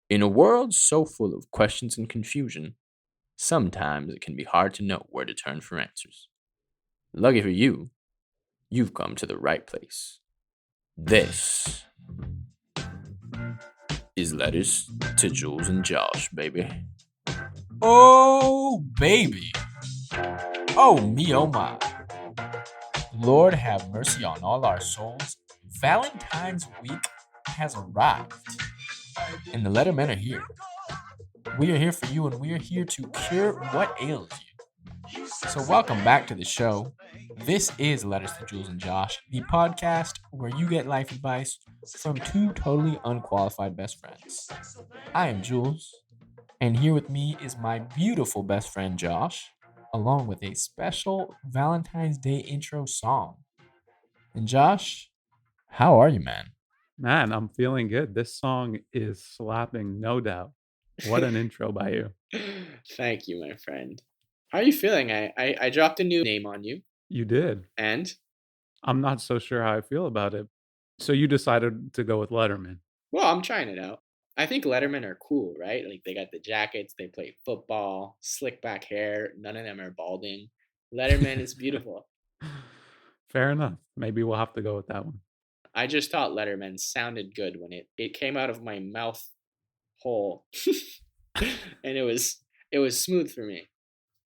In a world so full of questions and confusion, sometimes it can be hard to know where to turn for answers. Lucky for you, you've come to the right place. This is Letters to Jules and Josh, baby. Oh, baby. Oh, me, oh, my. Lord have mercy on all our souls. Valentine's week has arrived, and the Lettermen are here. We are here for you, and we are here to cure what ails you. So, welcome back to the show. This is Letters to Jules and Josh, the podcast where you get life advice from two totally unqualified best friends. I am Jules, and here with me is my beautiful best friend Josh, along with a special Valentine's Day intro song. And Josh, how are you, man? Man, I'm feeling good. This song is slapping, no doubt. What an intro by you. Thank you, my friend. How are you feeling? I dropped a new name on you, You did. and I'm not so sure how I feel about it. So you decided to go with Letterman. well, I'm trying it out. I think Lettermen are cool, right? Like they got the jackets, they play football, slick back hair, none of them are balding. Letterman is beautiful. Fair enough. Maybe we'll have to go with that one. I just thought Letterman sounded good when it came out of my mouth hole. And it was smooth for me.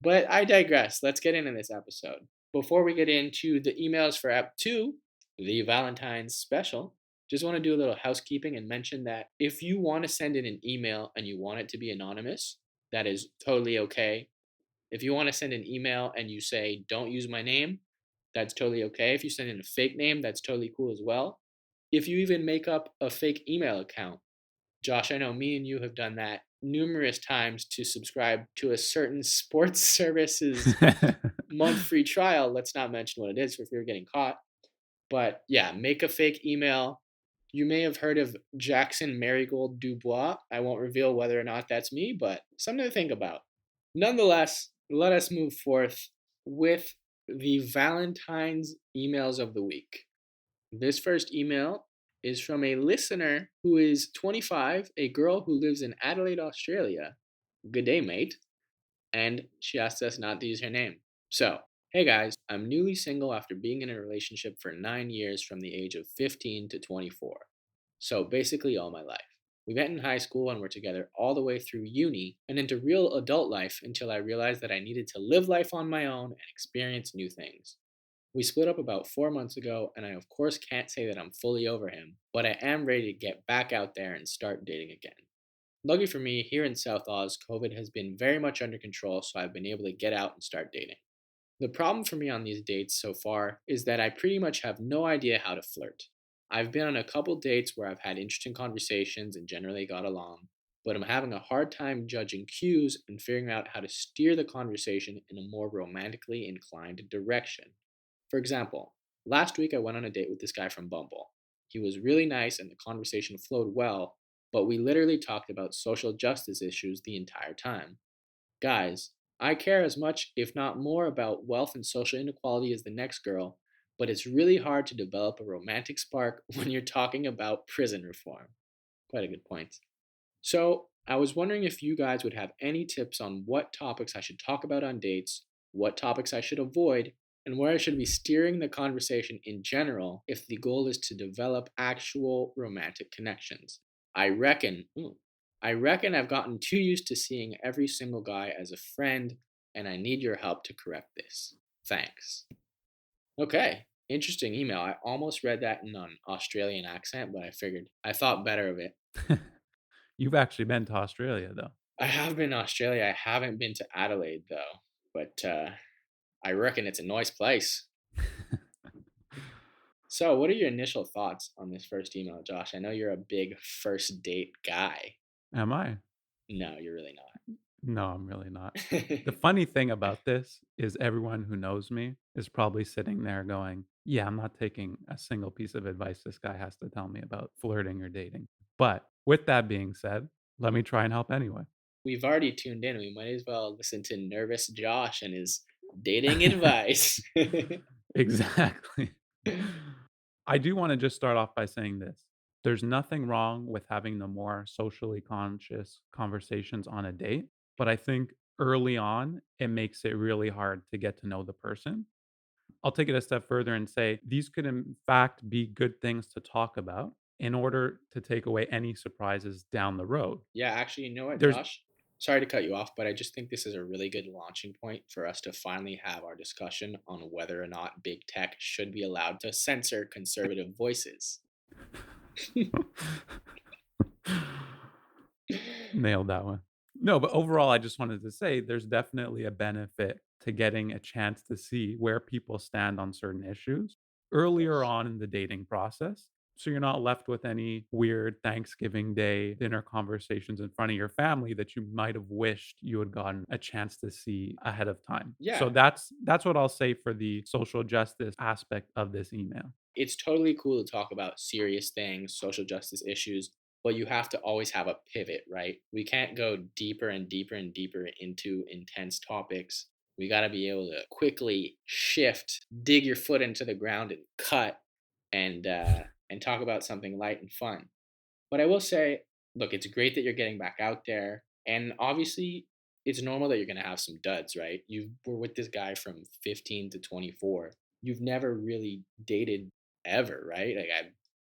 But I digress. Let's get into this episode. Before we get into the emails for App 2, the Valentine's special, just want to do a little housekeeping and mention that if you want to send in an email and you want it to be anonymous, that is totally okay. If you want to send an email and you say, don't use my name, that's totally okay. If you send in a fake name, that's totally cool as well. If you even make up a fake email account, Josh, I know me and you have done that numerous times to subscribe to a certain sports services month free trial. Let's not mention what it is for fear of getting caught. But yeah, make a fake email. You may have heard of Jackson Marigold Dubois. I won't reveal whether or not that's me, but something to think about. Nonetheless, let us move forth with the Valentine's emails of the week. This first email is from a listener who is 25, a girl who lives in Adelaide, Australia. Good day, mate. And she asked us not to use her name. So, hey guys, I'm newly single after being in a relationship for 9 years from the age of 15 to 24. So, basically, all my life. We met in high school and were together all the way through uni and into real adult life until I realized that I needed to live life on my own and experience new things. We split up about 4 months ago, and I of course can't say that I'm fully over him, but I am ready to get back out there and start dating again. Lucky for me, here in South Oz, COVID has been very much under control, so I've been able to get out and start dating. The problem for me on these dates so far is that I pretty much have no idea how to flirt. I've been on a couple dates where I've had interesting conversations and generally got along, but I'm having a hard time judging cues and figuring out how to steer the conversation in a more romantically inclined direction. For example, last week I went on a date with this guy from Bumble. He was really nice and the conversation flowed well, but we literally talked about social justice issues the entire time. Guys, I care as much, if not more, about wealth and social inequality as the next girl, but it's really hard to develop a romantic spark when you're talking about prison reform. Quite a good point. So, I was wondering if you guys would have any tips on what topics I should talk about on dates, what topics I should avoid, and where I should be steering the conversation in general if the goal is to develop actual romantic connections. I reckon, I reckon I've gotten too used to seeing every single guy as a friend, and I need your help to correct this. Thanks. Okay, interesting email. I almost read that in an Australian accent, but I figured I thought better of it. You've actually been to Australia, though. I have been to Australia. I haven't been to Adelaide though, but I reckon it's a nice place. So, what are your initial thoughts on this first email, Josh? I know you're a big first date guy. Am I? No, you're really No, I'm really not. not. The funny thing about this is everyone who knows me is probably sitting there going, yeah, I'm not taking a single piece of advice this guy has to tell me about flirting or dating. But with that being said, let me try and help anyway. We've already tuned in. We might as well listen to Nervous Josh and his dating advice. Exactly. I do want to just start off by saying this. There's nothing wrong with having the more socially conscious conversations on a date, but I think early on, it makes it really hard to get to know the person. I'll take it a step further and say these could, in fact, be good things to talk about in order to take away any surprises down the road. Yeah, actually, you know what, There's Josh? Sorry to cut you off, but I just think this is a really good launching point for us to finally have our discussion on whether or not big tech should be allowed to censor conservative voices. nailed that one. No, but overall, I just wanted to say there's definitely a benefit to getting a chance to see where people stand on certain issues earlier Yes. on in the dating process. So you're not left with any weird Thanksgiving Day dinner conversations in front of your family that you might have wished you had gotten a chance to see ahead of time. So Yeah, that's what I'll say for the social justice aspect of this email. it's totally cool to talk about serious things, social justice issues, but you have to always have a pivot, right? We can't go deeper and deeper and deeper into intense topics. We got to be able to quickly shift, dig your foot into the ground and cut and talk about something light and fun. But I will say, look, it's great that you're getting back out there. And obviously, it's normal that you're going to have some duds, right? You were with this guy from 15 to 24. You've never really dated ever, right?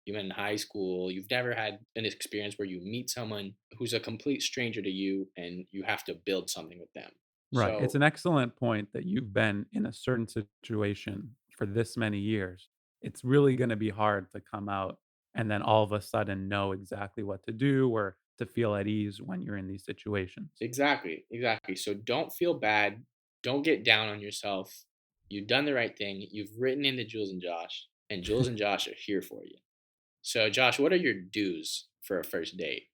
even in high school, you've never had an experience where you meet someone who's a complete stranger to you and you have to build something with them. Right. It's So, an excellent point that you've been in a certain situation for this many years. It's really going to be hard to come out and then all of a sudden know exactly what to do or to feel at ease when you're in these situations. exactly, exactly. So don't feel bad. Don't get down on yourself. You've done the right thing. You've written into Jules and Josh, and Jules and Josh are here for you. So, Josh, what are your do's for a first date?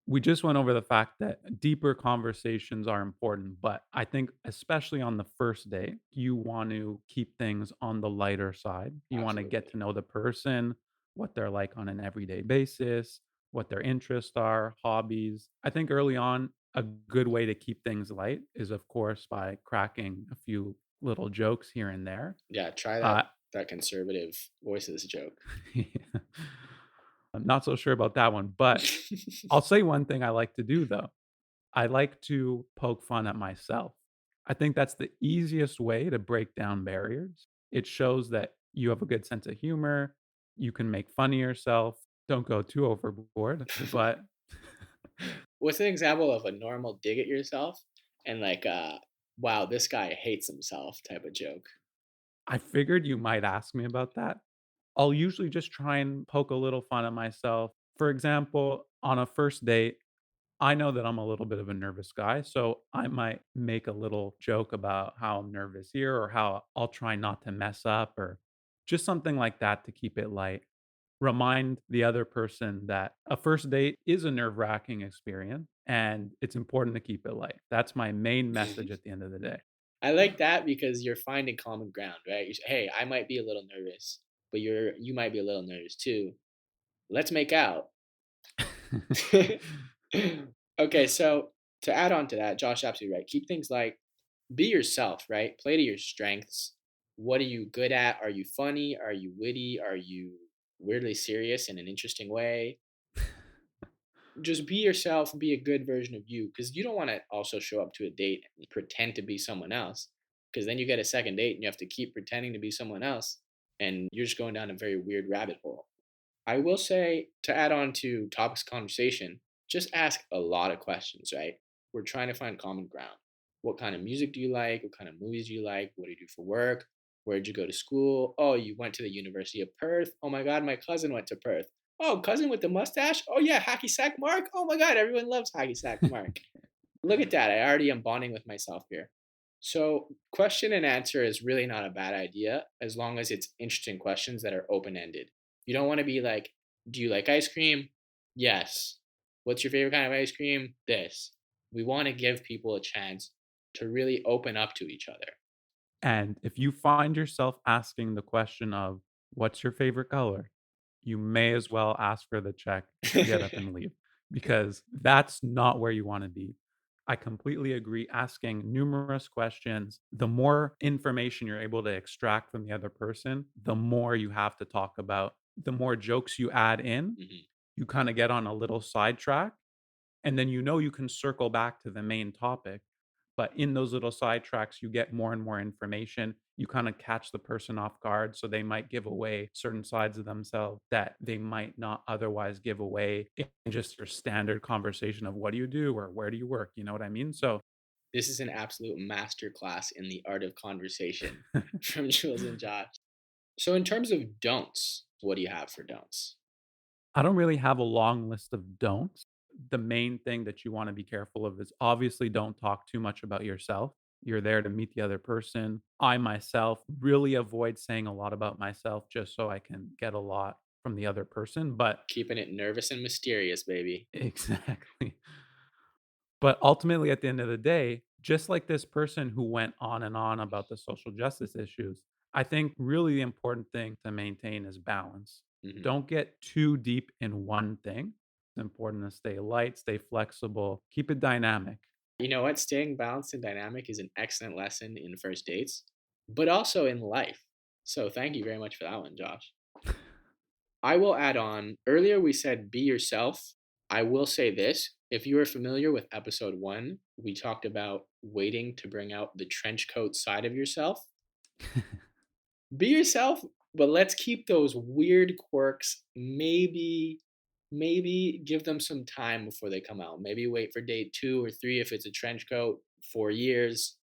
We just went over the fact that deeper conversations are important, but I think especially on the first date, you want to keep things on the lighter side. You want to get Absolutely. to know the person, what they're like on an everyday basis, what their interests are, hobbies. I think early on, a good way to keep things light is, of course, by cracking a few little jokes here and there. Yeah, try Uh, that conservative voices joke. I'm not so sure about that one, but I'll say one thing I like to do though. I like to poke fun at myself. I think that's the easiest way to break down barriers. It shows that you have a good sense of humor. You can make fun of yourself. Don't go too overboard, but What's an example of a normal dig at yourself and like wow, this guy hates himself type of joke? I figured you might ask me about that. I'll usually just try and poke a little fun at myself. For example, on a first date, I know that I'm a little bit of a nervous guy, so I might make a little joke about how I'm nervous here or how I'll try not to mess up or just something like that to keep it light. Remind the other person that a first date is a nerve wracking experience and it's important to keep it light. That's my main message at the end of the day. I like that because you're finding common ground, right? You say, "Hey, I might be a little nervous, but you might be a little nervous too. Let's make out." Okay, so to add on to that, Josh, absolutely right. Keep things light. Be yourself, right? Play to your strengths. What are you good at? Are you funny? Are you witty? Are you weirdly serious in an interesting way? Just be yourself, be a good version of you, because you don't want to also show up to a date and pretend to be someone else, because then you get a second date and you have to keep pretending to be someone else, and you're just going down a very weird rabbit hole. I will say, to add on to topics of conversation, just ask a lot of questions, right? We're trying to find common ground. What kind of music do you like? What kind of movies do you like? What do you do for work? Where did you go to school? Oh, you went to the University of Perth. Oh my God, my cousin went to Perth. Oh, cousin with the mustache? Oh yeah, Hacky Sack Mark. Oh my God, everyone loves Hacky Sack Mark. Look at that. I already am bonding with myself here. So, question and answer is really not a bad idea as long as it's interesting questions that are open ended. You don't want to be like, do you like ice cream? Yes. What's your favorite kind of ice cream? This. We want to give people a chance to really open up to each other. And if you find yourself asking the question of, what's your favorite color? You may as well ask for the check, get up and leave because that's not where you want to be. I completely agree. Asking numerous questions, the more information you're able to extract from the other person, the more you have to talk about, the more jokes you add in, Mhm. you kind of get on a little sidetrack, and then you can circle back to the main topic. But in those little sidetracks, you get more and more information. You kind of catch the person off guard. So they might give away certain sides of themselves that they might not otherwise give away in just your standard conversation of what do you do or where do you work? You know what I mean? So This is an absolute masterclass in the art of conversation from Jules and Josh. So, in terms of don'ts, what do you have for don'ts? I don't really have a long list of don'ts. The main thing that you wanna be careful of is obviously don't talk too much about yourself. You're there to meet the other person. I myself really avoid saying a lot about myself just so I can get a lot from the other person, but Keeping it nervous and mysterious, baby. exactly. But ultimately, at the end of the day, just like this person who went on and on about the social justice issues, I think really the important thing to maintain is balance. Mhm. Don't get too deep in one thing. It's important to stay light, stay flexible, keep it dynamic. You know what? Staying balanced and dynamic is an excellent lesson in first dates, but also in life. So, thank you very much for that one, Josh. I will add on earlier we said be yourself. I will say this if you are familiar with episode 1, we talked about waiting to bring out the trench coat side of yourself. Be yourself, but let's keep those weird quirks. Maybe give them some time before they come out. Maybe wait for date 2 or 3 if it's a trench coat, 4 years.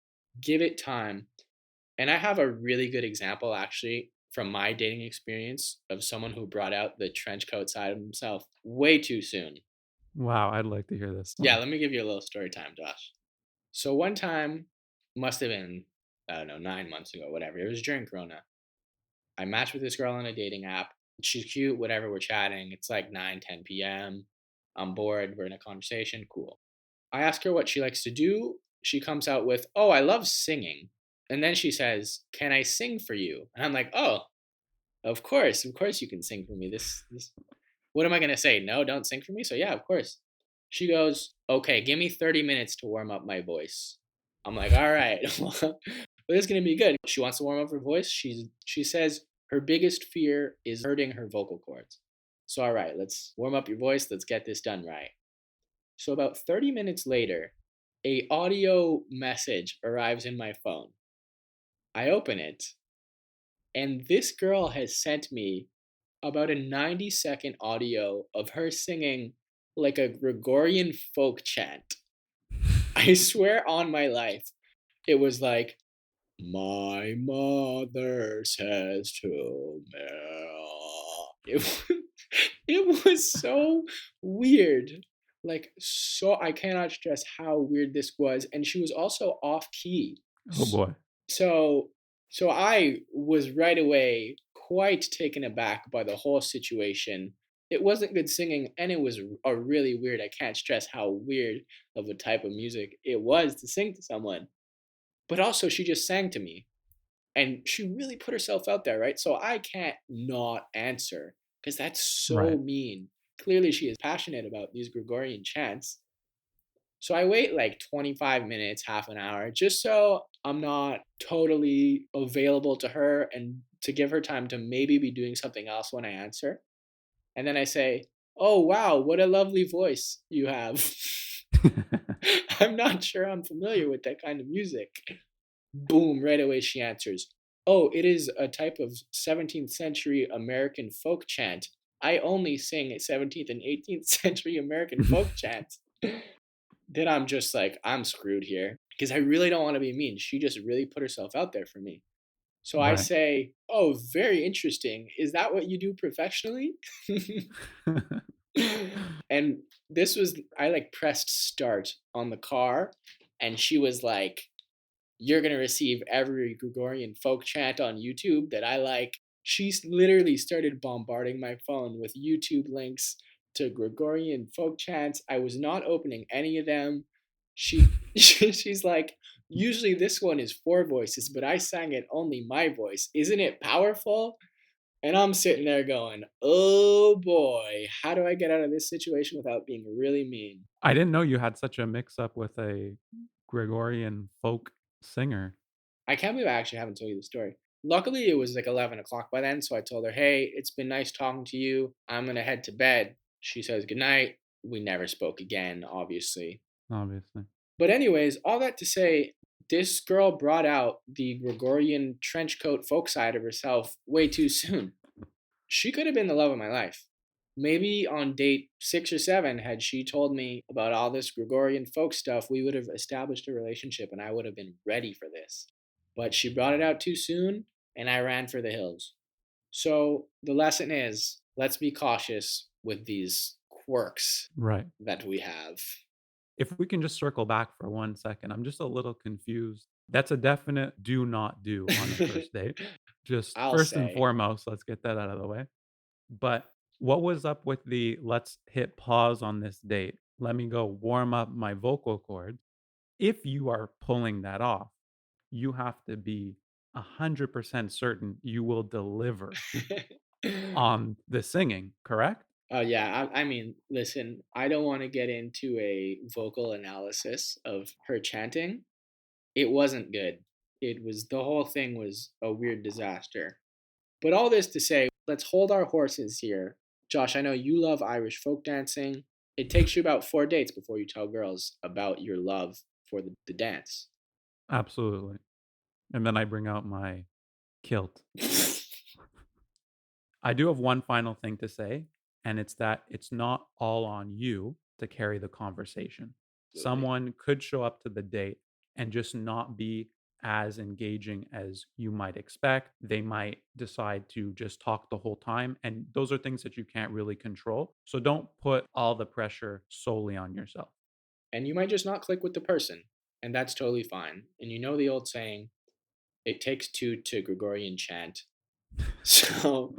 Give it time. And I have a really good example actually from my dating experience of someone who brought out the trench coat side of himself way too soon. Wow, I'd like to hear this Yeah, one. let me give you a little story time, Josh. So one time, must have been, I don't know, 9 months ago, whatever. It was during Corona. I matched with this girl on a dating app. She's cute, whatever, we're chatting. It's like 9, 10 p.m. I'm bored, we're in a conversation, cool. I ask her what she likes to do. She comes out with, "Oh, I love singing." And then she says, "Can I sing for you?" And I'm like, "Oh, of course you can sing for me. This what am I gonna say? No, don't sing for me." So yeah, of course. She goes, "Okay, give me 30 minutes to warm up my voice." I'm like, "All right, well, this is gonna be good." She wants to warm up her voice. She says her biggest fear is hurting her vocal cords. So all right, let's warm up your voice. Let's get this done right. So about 30 minutes later, a audio message arrives in my phone. I open it, and this girl has sent me about a 90-second audio of her singing like a Gregorian folk chant. I swear on my life, it was like, "My mother says to me." It was, it was so weird. Like, so I cannot stress how weird this was. And she was also off key. Oh boy. So so I was right away quite taken aback by the whole situation. It wasn't good singing and it was a really weird. I can't stress how weird of a type of music it was to sing to someone. But also she just sang to me and she really put herself out there, right? So I can't not answer because that's so Right. mean. Clearly she is passionate about these Gregorian chants. So I wait like 25 minutes, half an hour, just so I'm not totally available to her and to give her time to maybe be doing something else when I answer. And then I say, "Oh, wow, what a lovely voice you have." I'm not sure I'm familiar with that kind of music. Boom, right away she answers, "Oh, it is a type of 17th century American folk chant. I only sing 17th and 18th century American folk chants." Then I'm just like, I'm screwed here because I really don't want to be mean. She just really put herself out there for me. So I Right. say, "Oh, very interesting. Is that what you do professionally?" And this was, I like pressed start on the car, and she was like, "You're going to receive every Gregorian folk chant on YouTube that I like." Literally started bombarding my phone with YouTube links to Gregorian folk chants. I was not opening any of them. She's like, "Usually this one is 4 voices, but I sang it only my voice. Isn't it powerful?" And I'm sitting there going, "Oh boy, how do I get out of this situation without being really mean?" I didn't know you had such a mix up with a Gregorian folk singer. I can't believe I actually haven't told you the story. Luckily, it was like 11 o'clock by then, so I told her, "Hey, it's been nice talking to you. I'm gonna head to bed." She says goodnight. We never spoke again, obviously. Obviously. But anyways, all that to say, this girl brought out the Gregorian trench coat folk side of herself way too soon. She could have been the love of my life. Maybe on date 6 or 7, had she told me about all this Gregorian folk stuff, we would have established a relationship and I would have been ready for this. But she brought it out too soon and I ran for the hills. So the lesson is, let's be cautious with these quirks Right. that we have. If we can just circle back for 1 second, I'm just a little confused. That's a definite do not do on the first date. Just I'll first and say. foremost, let's get that out of the way. But what was up with the let's hit pause on this date? Let me go warm up my vocal cords. If you are pulling that off, you have to be 100% certain you will deliver on the singing, correct? Oh yeah, I mean, listen, I don't want to get into a vocal analysis of her chanting. It wasn't good. The whole thing was a weird disaster. But all this to say, let's hold our horses here. Josh, I know you love Irish folk dancing. It takes you about 4 dates before you tell girls about your love for the dance. Absolutely. And then I bring out my kilt. I do have one final thing to say, and it's that it's not all on you to carry the conversation. Absolutely. Someone could show up to the date and just not be as engaging as you might expect. They might decide to just talk the whole time, and those are things that you can't really control. So don't put all the pressure solely on yourself. And you might just not click with the person, and that's totally fine. And you know the old saying, it takes two to Gregorian chant. So,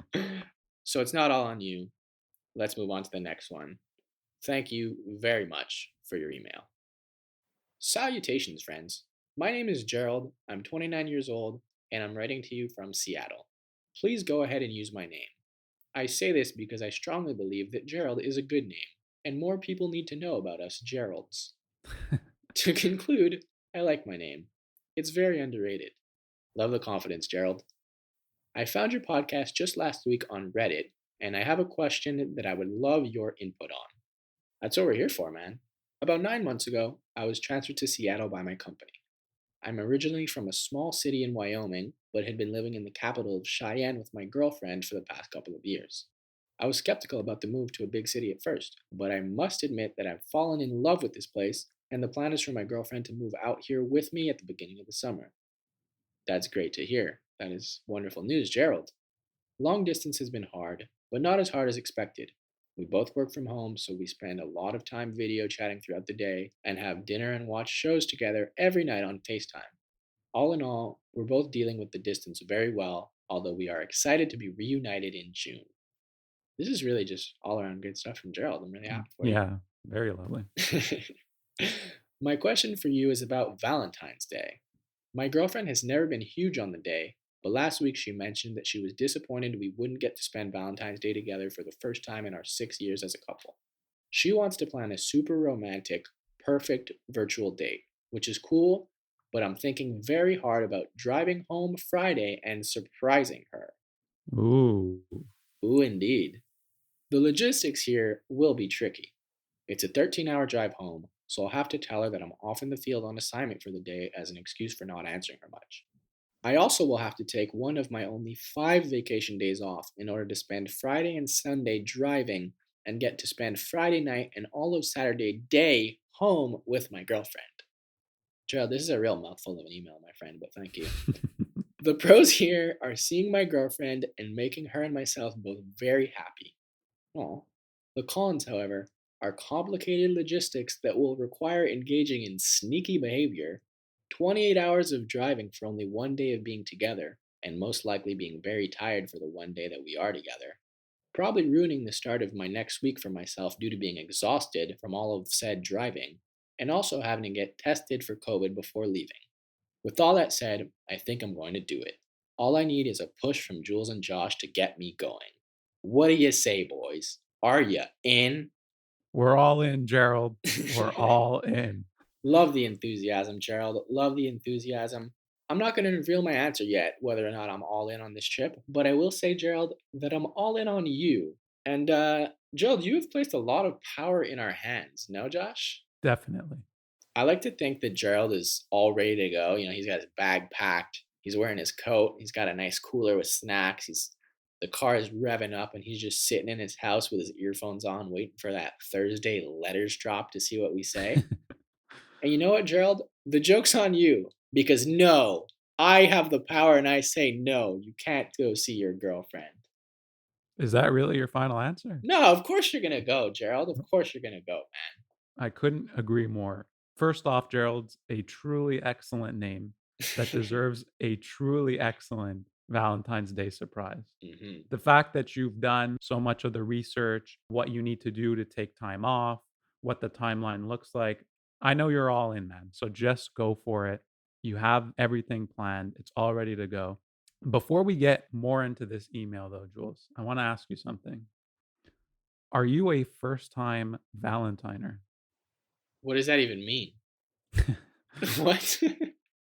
so it's not all on you. Let's move on to the next one. Thank you very much for your email. Salutations, friends. My name is Gerald. I'm 29 years old, and I'm writing to you from Seattle. Please go ahead and use my name. I say this because I strongly believe that Gerald is a good name, and more people need to know about us Geralds. To conclude, I like my name. It's very underrated. Love the confidence, Gerald. I found your podcast just last week on Reddit, and I have a question that I would love your input on. That's what we're here for, man. About 9 months ago, I was transferred to Seattle by my company. I'm originally from a small city in Wyoming, but had been living in the capital of Cheyenne with my girlfriend for the past couple of years. I was skeptical about the move to a big city at first, but I must admit that I've fallen in love with this place, and the plan is for my girlfriend to move out here with me at the beginning of the summer. That's great to hear. That is wonderful news, Gerald. Long distance has been hard, but not as hard as expected. We both work from home, so we spend a lot of time video chatting throughout the day and have dinner and watch shows together every night on FaceTime. All in all, we're both dealing with the distance very well, although we are excited to be reunited in June. This is really just all around good stuff from Gerald. I'm really happy for you. Yeah, very lovely. My question for you is about Valentine's Day. My girlfriend has never been huge on the day, but last week she mentioned that she was disappointed we wouldn't get to spend Valentine's Day together for the first time in our 6 years as a couple. She wants to plan a super romantic, perfect virtual date, which is cool, but I'm thinking very hard about driving home Friday and surprising her. Ooh. Ooh, indeed. The logistics here will be tricky. It's a 13-hour drive home, so I'll have to tell her that I'm off in the field on assignment for the day as an excuse for not answering her much. I also will have to take one of my only 5 vacation days off in order to spend Friday and Sunday driving and get to spend Friday night and all of Saturday day home with my girlfriend. Gerald, this is a real mouthful of an email, my friend, but thank you. The pros here are seeing my girlfriend and making her and myself both very happy. Aw. The cons, however, are complicated logistics that will require engaging in sneaky behavior, 28 hours of driving for only one day of being together, and most likely being very tired for the one day that we are together, probably ruining the start of my next week for myself due to being exhausted from all of said driving, and also having to get tested for COVID before leaving. With all that said, I think I'm going to do it. All I need is a push from Jules and Josh to get me going. What do you say, boys? Are you in? We're all in, Gerald. We're all in. Love the enthusiasm, Gerald. Love the enthusiasm. I'm not going to reveal my answer yet, whether or not I'm all in on this trip, but I will say, Gerald, that I'm all in on you. And Gerald, you have placed a lot of power in our hands, no, Josh? Definitely. I like to think that Gerald is all ready to go. You know, he's got his bag packed. He's wearing his coat. He's got a nice cooler with snacks. The car is revving up, and he's just sitting in his house with his earphones on, waiting for that Thursday letters drop to see what we say. And you know what, Gerald? The joke's on you because no, I have the power, and I say no. You can't go see your girlfriend. Is that really your final answer? No, of course you're gonna go, Gerald. Of course you're gonna go, I couldn't agree more. First off, Gerald's a truly excellent name that man. deserves a truly excellent Valentine's Day surprise. Hmm. The fact that you've done so much of the research, what you need to do to take time off, what the timeline looks like, I know you're all in, man. So just go for it. You have everything planned, it's all ready to go. Before we get more into this email, though, Jules, I want to ask you something. Are you a first time Valentiner? What does that even mean? What?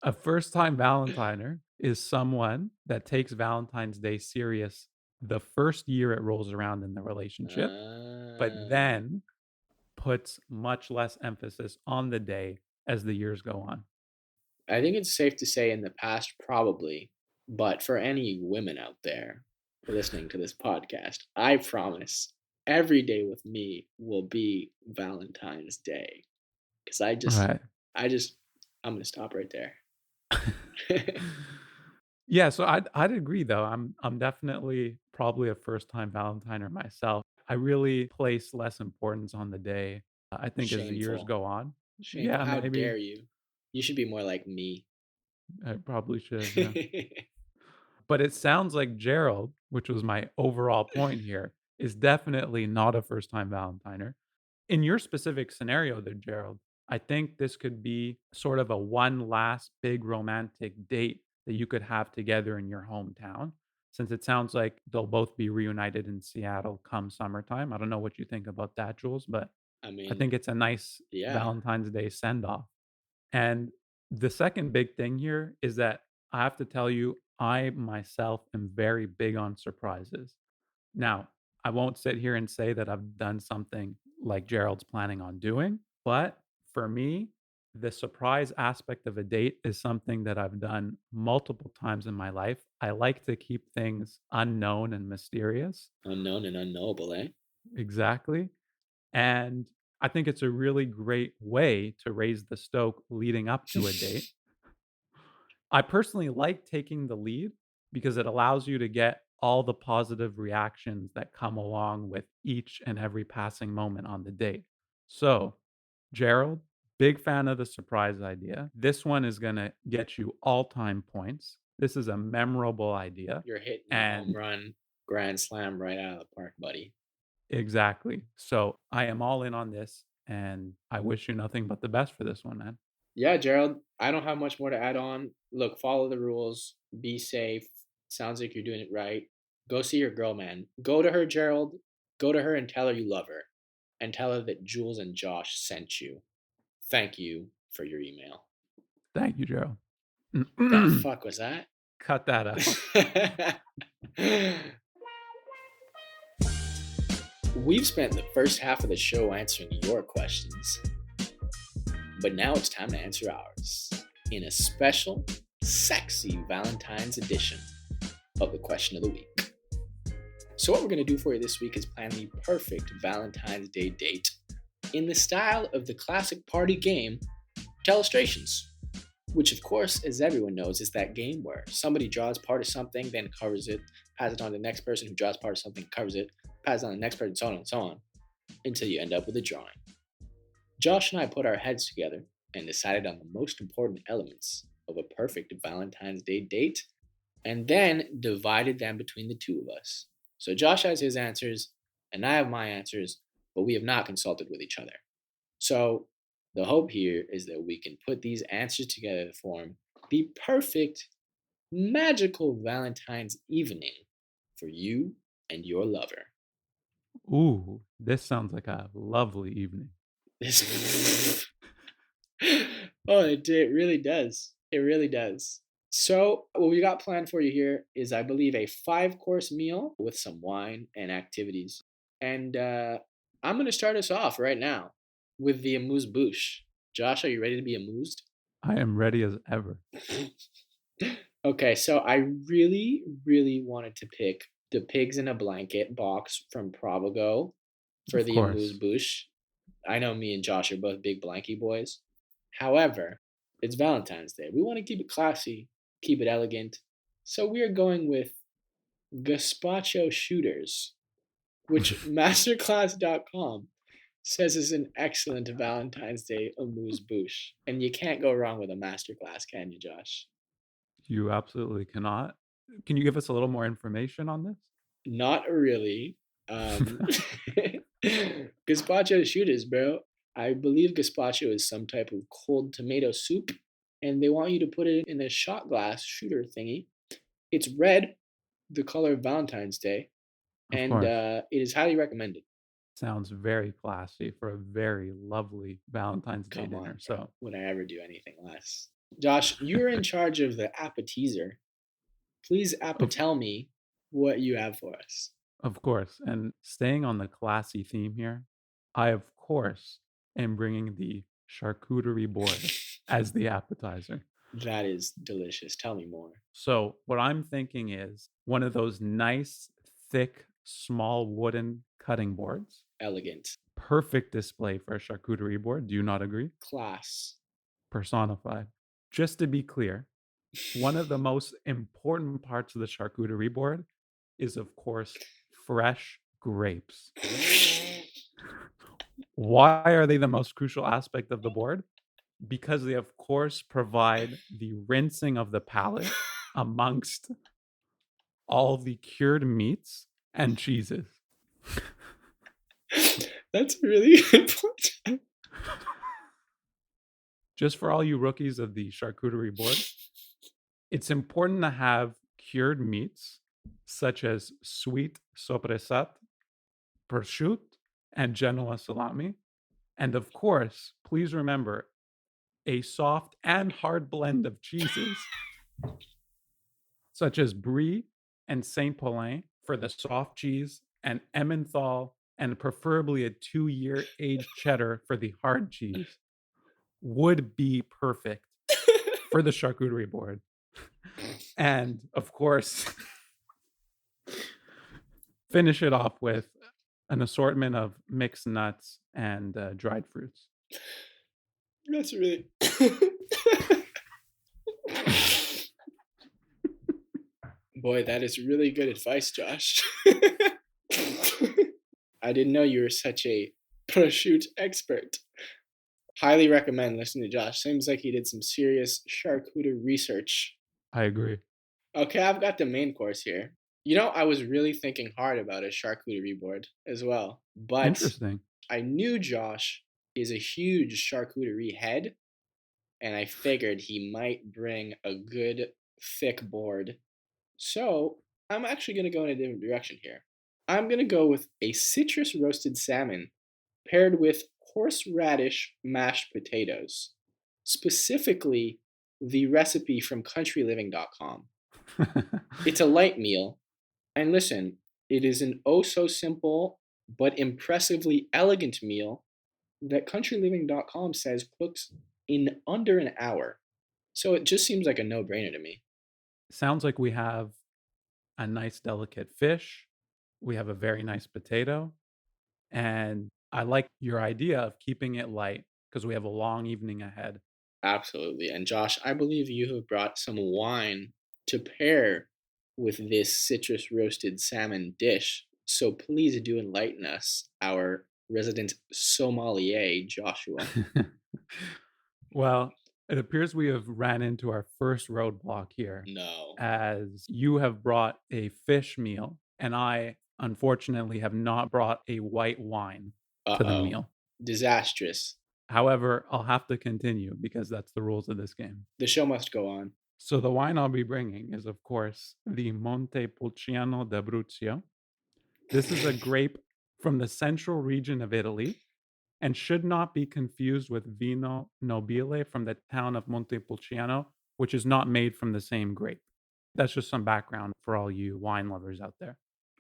A first time Valentiner is someone that takes Valentine's Day serious the first year it rolls around in the relationship, but then puts much less emphasis on the day as the years go on. I think it's safe to say in the past, probably, but for any women out there listening to this podcast, I promise every day with me will be Valentine's Day. Because Right. I'm gonna stop right there. Yeah, so I'd agree though. I'm definitely probably a first time Valentiner myself. I really place less importance on the day. I think as the years Shameful. go on, Shameful. yeah, How maybe dare you? You should be more like me. I probably should. Yeah. But it sounds like Gerald, which was my overall point here, is definitely not a first time Valentiner. In your specific scenario there, Gerald, I think this could be sort of a one last big romantic date that you could have together in your hometown. Since it sounds like they'll both be reunited in Seattle come summertime. I don't know what you think about that, Jules, but I I mean, think it's a nice yeah. Valentine's Day send off. And the second big thing here is that I have to tell you, I myself am very big on surprises. Now, I won't sit here and say that I've done something like Gerald's planning on doing, but for me, the surprise aspect of a date is something that I've done multiple times in my life. I like to keep things unknown and mysterious. Unknown and unknowable, eh? Exactly. And I think it's a really great way to raise the stoke leading up to a date. I personally like taking the lead because it allows you to get all the positive reactions that come along with each and every passing moment on the date. So, Gerald, big fan of the surprise idea. This one is going to get you all time points. This is a memorable idea. You're hitting a home And run, grand slam right out of the park, buddy. exactly. So, I am all in on this. And I wish you nothing but the best for this one, man. Yeah, Gerald, I don't have much more to add on. Look, follow the rules, be safe. Sounds like you're doing it right. Go see your girl, man. Go to her, Gerald. Go to her and tell her you love her. And tell her that Jules and Josh sent you. Thank you for your email. Thank you, Gerald. The fuck was that? Cut that out. We've spent the first half of the show answering your questions, but now it's time to answer ours in a special, sexy Valentine's edition of the question of the week. So what we're going to do for you this week is plan the perfect Valentine's Day date in the style of the classic party game, Telestrations. Which, of course, as everyone knows, is that game where somebody draws part of something, then covers it, passes it on to the next person who draws part of something, covers it, passes it on to the next person, so on and so on, until you end up with a drawing. Josh and I put our heads together and decided on the most important elements of a perfect Valentine's Day date, and then divided them between the two of us. So Josh has his answers, and I have my answers, but we have not consulted with each other. So the hope here is that we can put these answers together to form the perfect, magical Valentine's evening for you and your lover. Ooh, this sounds like a lovely evening. Oh, it really does. It really does. So, what we got planned for you here is, I believe, a 5-course meal with some wine and activities. And I'm going to start us off right now with the amuse-bouche. Josh, are you ready to be amused? I am ready as ever. Okay, so I really, really wanted to pick the Pigs in a Blanket box from Provigo for Of the course. amuse-bouche. I know me and Josh are both big blankie boys. However, it's Valentine's Day. We want to keep it classy, keep it elegant. So we are going with gazpacho shooters, which masterclass.com says is an excellent Valentine's Day amuse-bouche. And you can't go wrong with a masterclass, can you, Josh? You absolutely cannot. Can you give us a little more information on this? Not really. Gazpacho shooters, bro. I believe gazpacho is some type of cold tomato soup, and they want you to put it in a shot glass shooter thingy. It's red, the color of Valentine's Day, Of and course. it is highly recommended. Sounds very classy for a very lovely Valentine's Day Come dinner. on, So, would I ever do anything less? Josh, you're in charge of the appetizer. Please tell me what you have for us. of course, and staying on the classy theme here, I, of course, am bringing the charcuterie board as the appetizer. That is delicious. Tell me more. So, what I'm thinking is one of those nice, thick, small wooden cutting boards. Elegant. Perfect display for a charcuterie board. Do you not agree? Class. Personified. Just to be clear, one of the most important parts of the charcuterie board is, of course, fresh grapes. Why are they the most crucial aspect of the board? Because they, of course, provide the rinsing of the palate amongst all the cured meats and cheeses. That's a really good point. Just for all you rookies of the charcuterie board, it's important to have cured meats such as sweet sopressat, prosciutto, and Genoa salami. And of course, please remember a soft and hard blend of cheeses such as Brie and Saint Paulin for the soft cheese, and Emmenthal, and preferably a 2-year aged cheddar for the hard cheese, would be perfect for the charcuterie board. And of course, finish it off with an assortment of mixed nuts and dried fruits. That's really. Boy, that is really good advice, Josh. I didn't know you were such a prosciutto expert. Highly recommend listening to Josh. Seems like he did some serious charcuterie research. I agree. Okay, I've got the main course here. You know, I was really thinking hard about a charcuterie board as well. But Interesting. I knew Josh is a huge charcuterie head, and I figured he might bring a good thick board. So I'm actually going to go in a different direction here. I'm going to go with a citrus roasted salmon paired with horseradish mashed potatoes, specifically the recipe from countryliving.com. It's a light meal, and listen, it is an oh so simple but impressively elegant meal that countryliving.com says cooks in under an hour. So it just seems like a no-brainer to me. Sounds like we have a nice delicate fish. We have a very nice potato. And I like your idea of keeping it light because we have a long evening ahead. Absolutely. And Josh, I believe you have brought some wine to pair with this citrus roasted salmon dish. So please do enlighten us, our resident sommelier, Joshua. Well, it appears we have ran into our first roadblock here, No. as you have brought a fish meal, and I unfortunately have not brought a white wine to the meal. Disastrous. However, I'll have to continue because that's the rules of this game. The show must go on. So the wine I'll be bringing is, of course, the Montepulciano d'Abruzzo. This is a grape from the central region of Italy and should not be confused with Vino Nobile from the town of Montepulciano, which is not made from the same grape. That's just some background for all you wine lovers out there.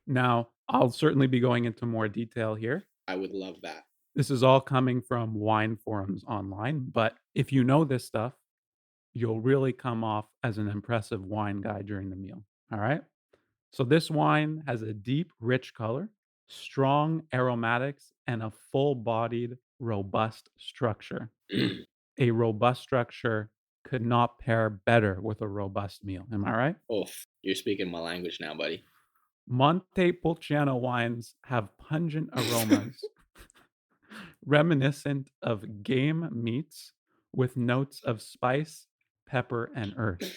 Now, I'll certainly be going into more detail here. I would love that. This is all coming from wine forums online, but if you know this stuff, you'll really come off as an impressive wine guy during the meal. All right. So, this wine has a deep, rich color, strong aromatics, and a full bodied, robust structure. A robust structure could not pair better with a robust meal. Am I right? Oof, you're speaking my language now, buddy. Montepulciano wines have pungent aromas reminiscent of game meats with notes of spice, pepper, and earth.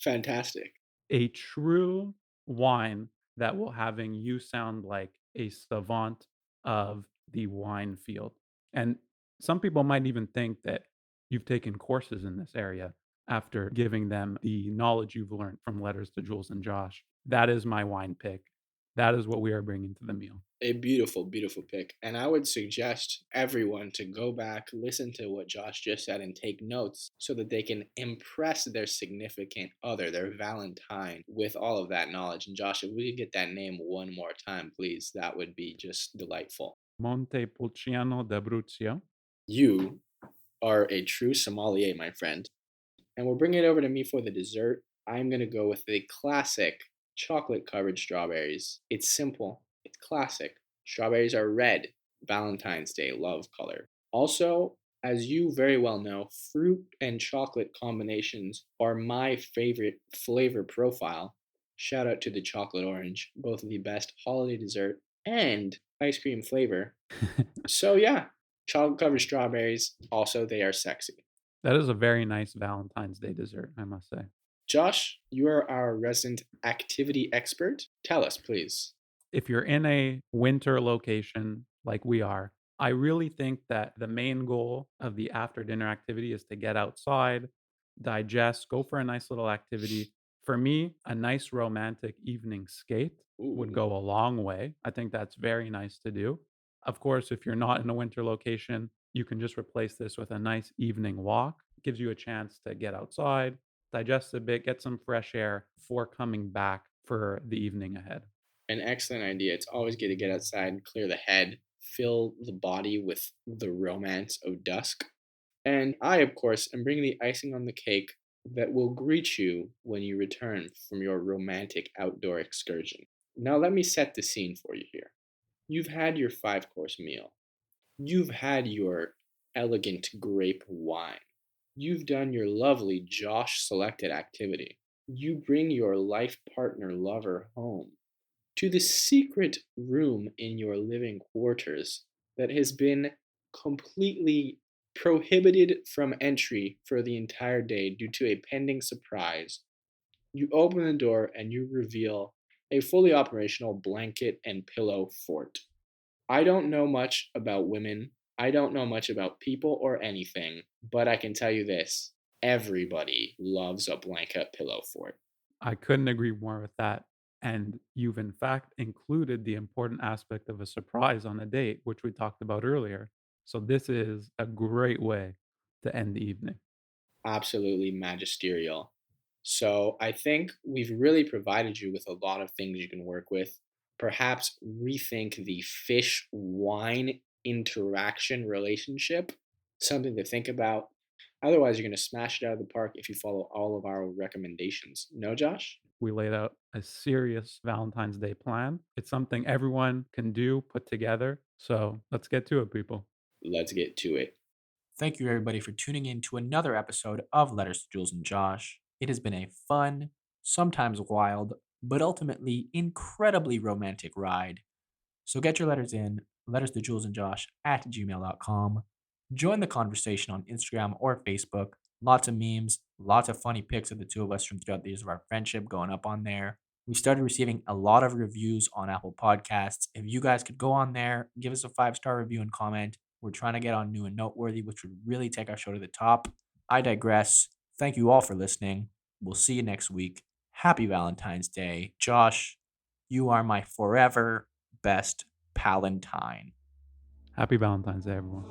Fantastic. A true wine that will having you sound like a savant of the wine field. And some people might even think that you've taken courses in this area after giving them the knowledge you've learned from Letters to Jules and Josh. That is my wine pick. That is what we are bringing to the meal. A beautiful, beautiful pick. And I would suggest everyone to go back, listen to what Josh just said, and take notes so that they can impress their significant other, their Valentine, with all of that knowledge. And Josh, if we could get that name one more time, please, that would be just delightful. Montepulciano d'Abruzzo. You are a true sommelier, my friend. And we're bringing it over to me for the dessert. I'm going to go with the classic chocolate covered strawberries. It's simple, it's classic. Strawberries are red, Valentine's Day love color. Also, as you very well know, fruit and chocolate combinations are my favorite flavor profile. Shout out to the chocolate orange, both of the best holiday dessert and ice cream flavor. So, yeah, chocolate covered strawberries, also, they are sexy. That is a very nice Valentine's Day dessert, I must say. Josh, you are our resident activity expert. Tell us, please. If you're in a winter location like we are, I really think that the main goal of the after dinner activity is to get outside, digest, go for a nice little activity. For me, a nice romantic evening skate would Ooh, go a long way. I think that's very nice to do. Of course, if you're not in a winter location, you can just replace this with a nice evening walk. Gives you a chance to get outside, digest a bit, get some fresh air before coming back for the evening ahead. an excellent idea. It's always good to get outside, clear the head, fill the body with the romance of dusk. And I, of course, am bringing the icing on the cake that will greet you when you return from your romantic outdoor excursion. Now, let me set the scene for you here. You've had your 5 course meal. You've had your elegant grape wine. You've done your lovely Josh selected activity. You bring your life partner lover home to the secret room in your living quarters that has been completely prohibited from entry for the entire day due to a pending surprise. You open the door and you reveal a fully operational blanket and pillow fort. I don't know much about women. I don't know much about people or anything, but I can tell you this: everybody loves a blanket pillow fort. I couldn't agree more with that. And you've, in fact, included the important aspect of a surprise on a date, which we talked about earlier. So, this is a great way to end the evening. Absolutely magisterial. So I think we've really provided you with a lot of things you can work with. Perhaps rethink the fish wine interaction relationship, something to think about. Otherwise, you're going to smash it out of the park if you follow all of our recommendations. No, Josh? We laid out a serious Valentine's Day plan. It's something everyone can do, put together. So, let's get to it, people. Let's get to it. Thank you, everybody, for tuning in to another episode of Letters to Jules and Josh. It has been a fun, sometimes wild, but ultimately incredibly romantic ride. So get your letters in, letters to Jules and Josh at gmail.com. Join the conversation on Instagram or Facebook. Lots of memes, lots of funny pics of the two of us from throughout the years of our friendship going up on there. We started receiving a lot of reviews on Apple Podcasts. If you guys could go on there, give us a 5-star review and comment. We're trying to get on new and noteworthy, which would really take our show to the top. I digress. Thank you all for listening. We'll see you next week. Happy Valentine's Day. Josh, you are my forever best Palantine. Happy Valentine's Day, everyone.